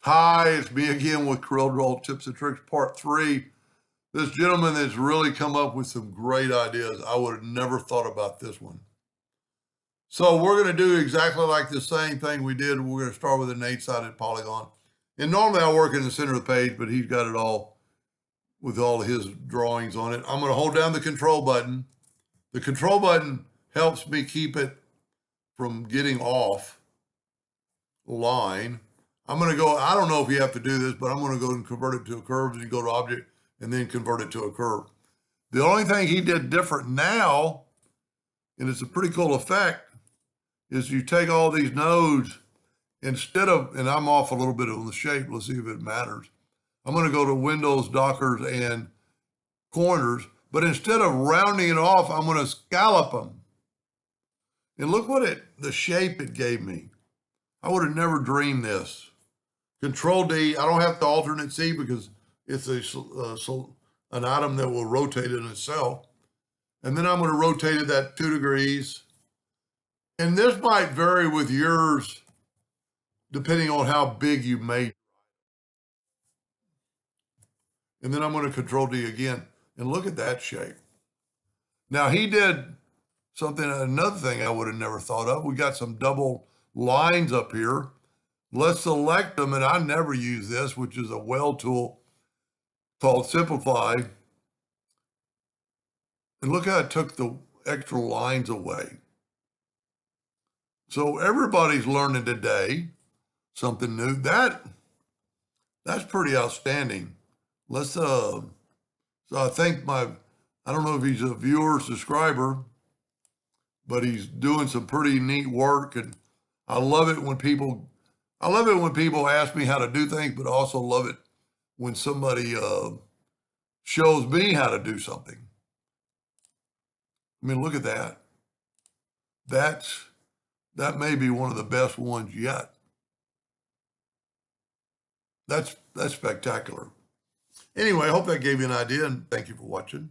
Hi, it's me again with Corel Draw Tips and Tricks Part 3. This gentleman has really come up with some great ideas. I would have never thought about this one. So we're going to do exactly like the same thing we did. We're going to start with an 8-sided polygon. And normally I work in the center of the page, but he's got it all with all his drawings on it. I'm going to hold down the control button. The control button helps me keep it from getting off line. I'm going to go, I don't know if you have to do this, but I'm going to go and convert it to a curve. And you go to object and then convert it to a curve. The only thing he did different now, and it's a pretty cool effect, is you take all these nodes instead of, and I'm off a little bit on the shape. Let's see if it matters. I'm going to go to Windows, Dockers, and Corners, but instead of rounding it off, I'm going to scallop them. And look what the shape it gave me. I would have never dreamed this. Control D, I don't have to alternate C because it's an item that will rotate in itself. And then I'm going to rotate it at 2 degrees. And this might vary with yours depending on how big you made. And then I'm going to Control D again. And look at that shape. Now he did another thing I would have never thought of. We got some double lines up here. Let's select them, and I never use this, which is a weld tool called Simplify. And look how it took the extra lines away. So everybody's learning today something new. That's pretty outstanding. Let's so I think I don't know if he's a viewer or subscriber, but he's doing some pretty neat work, and I love it when people ask me how to do things, but I also love it when somebody shows me how to do something. I mean, look at that. That may be one of the best ones yet. That's spectacular. Anyway, I hope that gave you an idea, and thank you for watching.